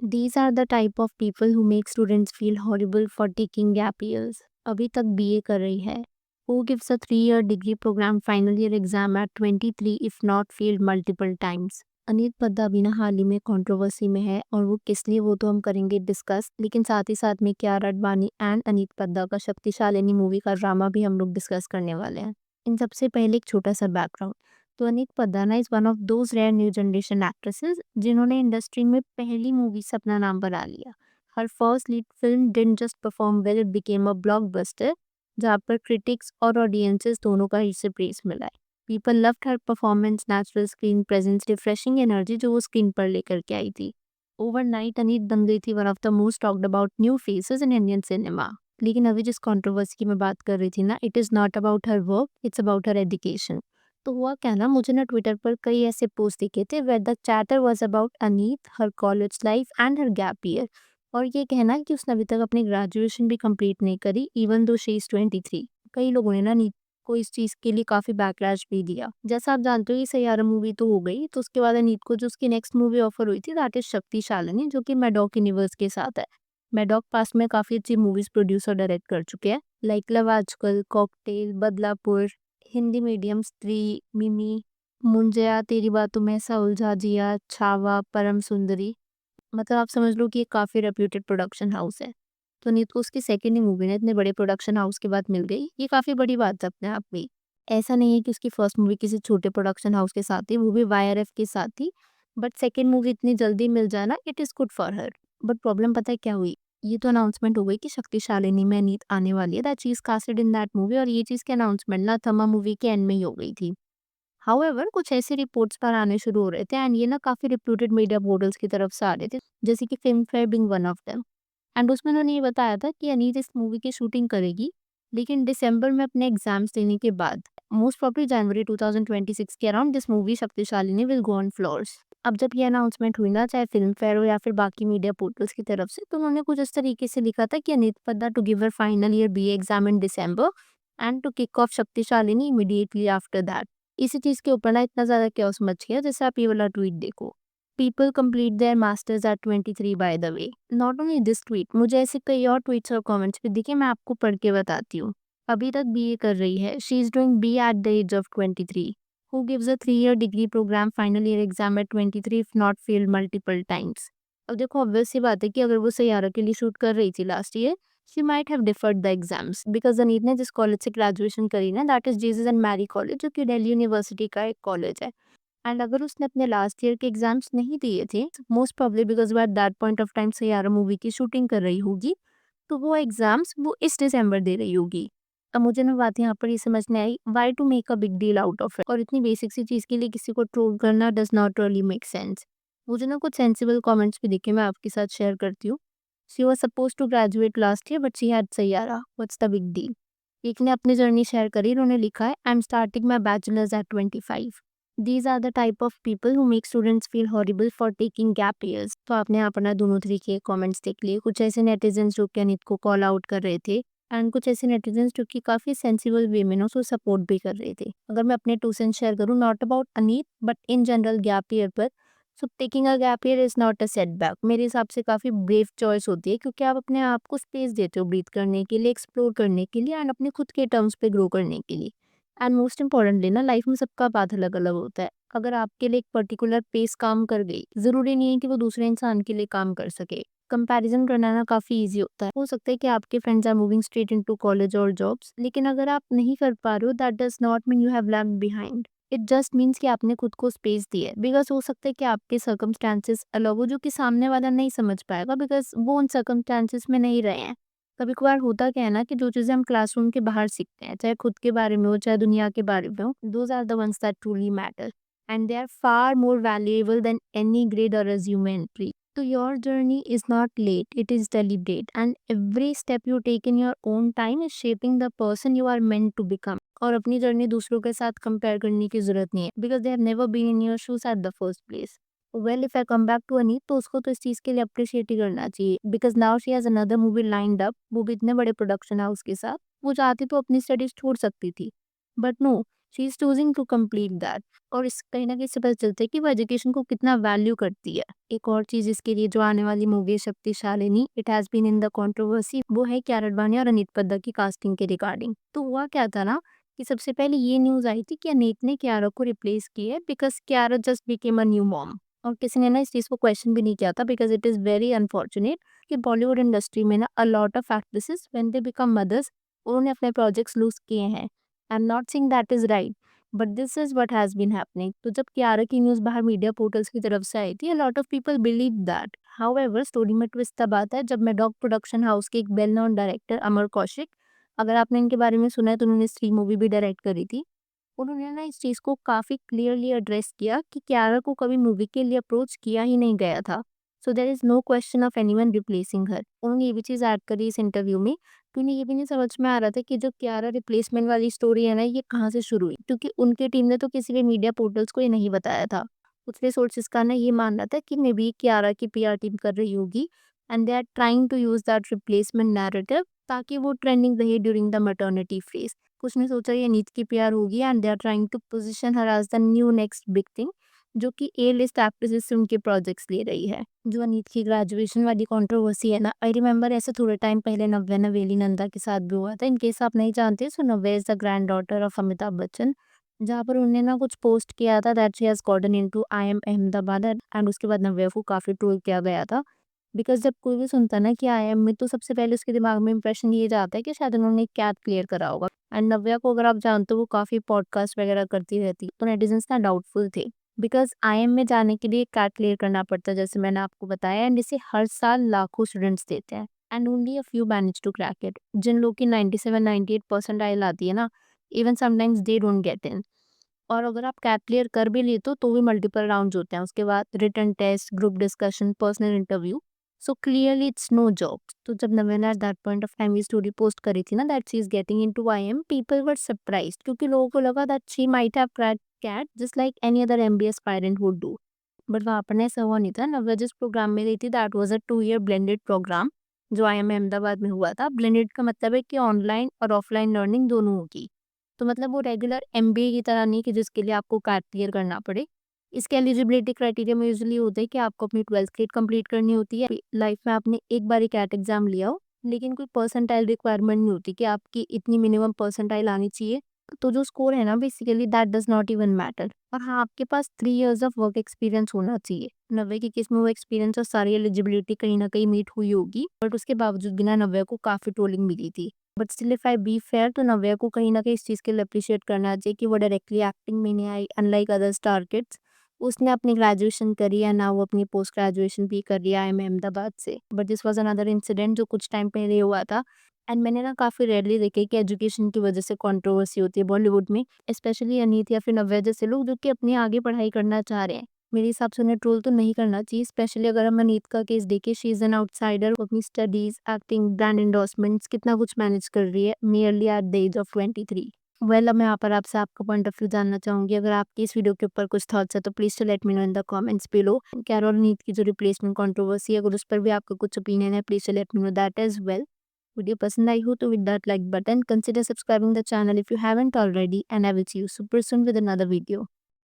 These are the type of people who make students feel horrible for taking gap years. अभी तक BA कर रही है. Who gives a 3-year degree program final year exam at 23 if not failed multiple times? Aneet पद्दा अभी ना हाल ही में controversy में है और वो किस लिए वो तो हम करेंगे डिस्कस, लेकिन साथ ही साथ में कियारा आडवाणी एंड अनीत पद्दा का शक्तिशालिनी मूवी का ड्रामा भी हम लोग डिस्कस करने वाले हैं. इन सबसे पहले एक छोटा सा बैकग्राउंड. तो Aneet Padda is one of those rare new generation actresses जिन्होंने इंडस्ट्री में पहली मूवी से अपना नाम बना लिया. Her first lead film didn't just perform well, it became a blockbuster जहाँ पर क्रिटिक्स और ऑडियंसेस दोनों का इससे प्रेस मिला है. People loved her performance, natural screen presence, refreshing energy जो वो स्क्रीन पर लेकर के आई थी. ओवरनाइट अनीत बन गई थी one of the most talked about new faces in Indian cinema. लेकिन अभी जिस कंट्रोवर्सी की मैं बात कर रही थी ना, it is not about her work, it's about her education. तो हुआ क्या ना, मुझे ना ट्विटर पर कई ऐसे पोस्ट दिखे थे where the chatter was about Aneet, her college life and her gap year, और ये कहना कि उसने अभी तक अपनी ग्रेजुएशन भी कंप्लीट नहीं करी इवन दो शी इज 23. कई लोगों ने ना अनीत को इस चीज़ के लिए काफ़ी बैकलैश भी दिया. जैसा आप जानते हो, ये सैयारा मूवी तो हो गई, तो उसके बाद अनीत को जो उसकी नेक्स्ट मूवी ऑफर हुई थी दैट इज शक्तिशालिनी, जो कि मैडॉक यूनिवर्स के साथ है. मैडॉक पास में काफ़ी अच्छी मूवीज प्रोड्यूस और डायरेक्ट कर चुके हैं, लाइक लव आजकल, कॉकटेल, बदलापुर, हिंदी मीडियम स्त्री, मिमी, मुंजिया, तेरी बातों में ऐसा उलझा जिया, छावा, परम सुंदरी. मतलब आप समझ लो कि ये काफ़ी रेप्यूटेड प्रोडक्शन हाउस है. तो नीत को उसकी सेकंड ही मूवी ना इतने बड़े प्रोडक्शन हाउस के बाद मिल गई, ये काफ़ी बड़ी बात है अपने आप में. ऐसा नहीं है कि उसकी फर्स्ट मूवी किसी छोटे प्रोडक्शन हाउस के साथ थी, वो भी वाईआरएफ के साथ थी. बट सेकंड मूवी इतनी जल्दी मिल जाए ना, it is good for her. But problem पता है क्या हुई? ये तो अनाउंसमेंट हो गई कि शक्तिशालिनी में नीत आने वाली है, that she is casted in that movie, और ये चीज़ की अनाउंसमेंट ना थमा मूवी के एंड में ही हो गई थी. हाउएवर कुछ ऐसे रिपोर्ट्स पर आने शुरू हो रहे थे एंड ये ना काफ़ी रिप्यूटेड मीडिया पोर्टल्स की तरफ से आ रहे थे, जैसे कि Filmfare being one of them. And उसमें उन्होंने ये बताया था कि अनीत इस मूवी की शूटिंग करेगी, लेकिन दिसंबर में अपने एग्जाम्स देने के बाद, मोस्ट प्रॉब्ली जनवरी 2026 के around, this movie Shakti Shalini will go on floors. अब जब ये अनाउंसमेंट हुई ना, चाहे फिल्म फेयर हो या फिर बाकी मीडिया पोर्टल्स की तरफ से, तो उन्होंने कुछ इस तरीके से लिखा था कि Anit Padda to give her final year BA exam in December and to kick off Shaktishalini immediately after that. इसी चीज़ के ऊपर ना इतना ज़्यादा क्योस मच गया, जैसे आप ये वाला ट्वीट देखो. People complete their masters at 23 by the way. Not only this tweet, मुझे ऐसे कई और ट्वीट्स और कमेंट्स भी दिखे, मैं आपको पढ़ के बताती हूँ. अभी तक बीए कर रही है, she is doing B at the age of 23. Who gives a 3-year degree programme final year exam at 23 if not failed multiple times. अब देखो, ऑब्वियस सी बात है कि अगर वो सैयारा के लिए शूट कर रही थी last year, she might have deferred the exams, because Aneet ने जिस कॉलेज से ग्रेजुएशन करी ना, that is Jesus and Mary college, जो कि दिल्ली यूनिवर्सिटी का एक कॉलेज है. एंड अगर उसने अपने लास्ट ईयर के एग्जाम्स नहीं दिए थे, मोस्ट प्रॉब्ली बिकॉज वो eight that point of time Saiyaara movie की शूटिंग कर रही होगी, तो वो एग्जाम्स वो इस दिसंबर दे रही होगी. अब मुझे ना बात यहाँ पर ये समझ में आई, why to make a big deal out of it, और इतनी बेसिक सी चीज़ के लिए किसी को ट्रोल करना does not really make sense. मुझे ना कुछ सेंसिबल कमेंट्स भी दिखे, मैं आपके साथ शेयर करती हूँ. She was suppose to graduate last year but she had Saiyaara, what's the big deal. एक ने अपनी जर्नी शेयर करी, उन्होंने लिखा है, I am starting my bachelors at 25. These are the type of people who make students feel horrible for taking gap years. तो आपने यहाँ पर ना दोनों तरीके के कमेंट्स देख लिए. कुछ ऐसे नेटिजन्स जो कि अनित को कॉल आउट कर रहे थे, एंड कुछ ऐसे नेटिजन्स जो कि काफ़ी सेंसिबल वे में ना उसको सपोर्ट भी कर रहे थे. अगर मैं अपने टू सेंस शेयर करूँ, not about Anit but in general gap year पर, so taking a gap year is not a setback. मेरे हिसाब से काफ़ी ब्रेव चॉइस होती है, क्योंकि आप अपने आप को स्पेस देते हो ब्रीथ करने के लिए, एक्सप्लोर करने के लिए, एंड अपने खुद के टर्म्स पे ग्रो करने के लिए. एंड मोस्ट इम्पॉर्टेंटली ना, लाइफ में सबका पाथ अलग अलग होता है. अगर आपके लिए एक पर्टिकुलर पेस काम कर गई, ज़रूरी नहीं है कि वो दूसरे इंसान के लिए काम कर सके. कंपैरिजन करना ना काफ़ी ईजी होता है. हो सकता है कि आपके friends are moving straight into college और जॉब्स, लेकिन अगर आप नहीं कर पा रहे हो, that does not mean you have left behind. It just means कि आपने खुद को स्पेस दी है, बिकॉज हो सकता है कि आपके सर्कमस्टांसेस अलग हो, जो कि सामने वाला नहीं समझ पाएगा, बिकॉज वो उन सर्कमस्टांसेस में नहीं रहे हैं. कभी कभार होता क्या है ना, कि जो चीज़ें हम क्लासरूम के बाहर सीखते हैं, चाहे खुद के बारे में हो चाहे दुनिया के बारे में हो, those are the ones that truly matter, and they are far more valuable than any grade or resume entry. So your journey is not late, it is deliberate, and every step you take in your own time is shaping the person you are meant to become. और अपनी journey दूसरों के साथ compare करने की जरूरत नहीं है, because they have never been in your shoes at the first place. Well, if I come back to Aneet, तो उसको तो इस चीज़ के लिए अप्रिशिएट ही करना चाहिए, because now she has another movie lined up, वो भी इतने बड़े प्रोडक्शन हाउस के साथ. वो चाहती तो अपनी स्टडीज छोड़ सकती थी, but no, she is choosing to complete that. और इस कहीं ना कहीं से पता चलता है कि वो एजुकेशन को कितना वैल्यू करती है। एक और चीज इसके लिए जो आने वाली मूवी है Shaktishalini, it has been in the controversy, वो है कियारा आडवाणी और अनीत पद्दा की कास्टिंग के रिगार्डिंग। तो हुआ क्या था ना कि सबसे पहले ये न्यूज आई थी कि अनीत ने कियारा को रिप्लेस किया है because Kiara just became a new mom. और किसी ने ना इस चीज को क्वेश्चन भी नहीं किया था because it is very unfortunate कि बॉलीवुड इंडस्ट्री में ना a lot of actresses when they become mothers उन्होंने अपने प्रोजेक्ट्स लूज किए हैं। I am not saying that is right, but this is what has been happening. तो जब कियारा की न्यूज बाहर मीडिया पोर्टल्स की तरफ से आई थी, अ lot of people believe that. However story में ट्विस्ट तब आता है जब मैडॉक प्रोडक्शन हाउस के एक वेल नोन डायरेक्टर अमर कौशिक, अगर आपने इनके बारे में सुना है तो उन्होंने स्त्री मूवी भी डायरेक्ट करी थी, उन्होंने ना इस चीज़ को काफ़ी क्लियरली एड्रेस किया कि कियारा को कभी मूवी के लिए अप्रोच किया ही नहीं गया था। So there is no question of anyone replacing her. उन्होंने ये भी चीज़ ऐड करी इस इंटरव्यू में कि उन्हें ये भी नहीं समझ में आ रहा था कि जो कियारा रिप्लेसमेंट वाली स्टोरी है ना, ये कहाँ से शुरू हुई, क्योंकि उनकी टीम ने तो किसी भी मीडिया पोर्टल्स को ये नहीं बताया था। दूसरे सोर्सेज का ना ये मानना था कि मे बी कियारा की पीआर टीम कर रही होगी and they are trying to use that replacement narrative ताकि वो ट्रेंडिंग रहे ड्यूरिंग द मैटरनिटी फेज। कुछ ने सोचा ये नीत की पीआर होगी and they are trying to position her as the new next big thing, जो कि ए लिस्ट एक्ट्रेसेस से उनके प्रोजेक्ट्स ले रही है। जो अनीत की ग्रेजुएशन वाली कंट्रोवर्सी है ना, आई रिमेंबर ऐसे थोड़े टाइम पहले नव्या नवेली नंदा के साथ भी हुआ था। इन केस आप नहीं जानते, so Navya is the granddaughter of Amitabh Bachchan, जहाँ पर उन्होंने ना कुछ पोस्ट किया था that she has gotten into IIM Ahmedabad and उसके बाद नव्या को काफी ट्रोल किया गया था। बिकॉज जब कोई भी सुनता है ना कि आईएम में, तो सबसे पहले उसके दिमाग में इंप्रेशन ये जाता है कि शायद उन्होंने कैट क्लियर करा होगा। एंड नव्या को अगर आप जानते हो वो काफ़ी पॉडकास्ट वगैरह करती रहती है, तो नेटिजन्स ना डाउटफुल थे बिकॉज आईएम में जाने के लिए कैट क्लियर करना पड़ता है, जैसे मैंने आपको बताया, एंड इसे हर साल लाखों स्टूडेंट्स देते हैं and only a few manage to crack it. जिन लोग की 97-98 परसेंटाइल आती है ना, even sometimes they don't get in. और अगर आप कैट क्लियर कर भी लेते हो तो भी मल्टीपल राउंड्स होते हैं, उसके बाद written test, group discussion, personal interview. So clearly it's no job. तो जब Naveli at that point of time ये स्टोरी पोस्ट करी थी ना that she is getting into IIM, people were surprised क्योंकि लोगों को लगा that she might have cracked CAT just like any other MBA aspirant would do. But वहाँ पर ना ऐसा हुआ नहीं था। नव्या जिस प्रोग्राम में रही थी that was a 2 year blended programme जो आईएम अहमदाबाद में हुआ था। ब्लेंडेड का मतलब है कि ऑनलाइन और ऑफलाइन लर्निंग दोनों होगी। तो मतलब वो रेगुलर एमबीए की तरह नहीं कि जिसके लिए आपको कैट क्लियर करना पड़े। इसके एलिजिबिलिटी क्राइटेरिया में यूजुअली होता है कि आपको अपनी 12th ग्रेड कंप्लीट करनी होती है, लाइफ में आपने एक बार ही कैट एग्जाम लिया हो, लेकिन कोई परसेंटाइल रिक्वायरमेंट नहीं होती कि आपकी इतनी मिनिमम परसेंटाइल आनी चाहिए। तो जो स्कोर है ना basically that does not even matter. और हाँ, आपके पास 3 इयर्स ऑफ वर्क एक्सपीरियंस होना चाहिए। नव्या के केस में वो एक्सपीरियंस और सारी एलिजिबिलिटी कहीं ना कहीं मीट हुई होगी, बट उसके बावजूद भी ना नव्या को काफ़ी ट्रोलिंग मिली थी। But still if I be fair, तो नव्या को कहीं न कहीं इस चीज़ के लिए अप्रिशिएट करना चाहिए कि वो डायरेक्टली एक्टिंग में नहीं आई, अनलाइक अदर स्टार किड्स। उसने अपनी ग्रेजुएशन करी है, नाउ वो अपनी पोस्ट ग्रेजुएशन भी कर रही है आईएम अहमदाबाद से। But this was another incident जो कुछ टाइम पहले हुआ था। एंड मैंने ना काफ़ी रेयरली देखा है कि एजुकेशन की वजह से कंट्रोवर्सी होती है बॉलीवुड में, स्पेशली अनीत या फिर नव्या जैसे लोग जो कि अपनी आगे पढ़ाई करना चाह रहे हैं। मेरे हिसाब से उन्हें ट्रोल तो नहीं करना चाहिए, स्पेशली अगर हम अनीत का केस देखें, शी इज़ एन आउटसाइडर। वो अपनी स्टडीज़, एक्टिंग, ब्रांड एंडोर्समेंट्स कितना कुछ मैनेज कर रही है nearly at the age of 23। Well, अब मैं यहाँ पर आपसे आपका पॉइंट ऑफ व्यू जानना चाहूँगी। अगर आपकी इस वीडियो के ऊपर कुछ थॉट्स है तो please to let me know in the comments below. कैरोल नीत की जो रिप्लेसमेंट कंट्रोवर्सी है, अगर उस पर भी आपका कुछ ओपिनियन है, please to let me know that as well. Video पसंद आई हो तो with that like button, consider subscribing the channel if you haven't already, and I will see you super soon with another video.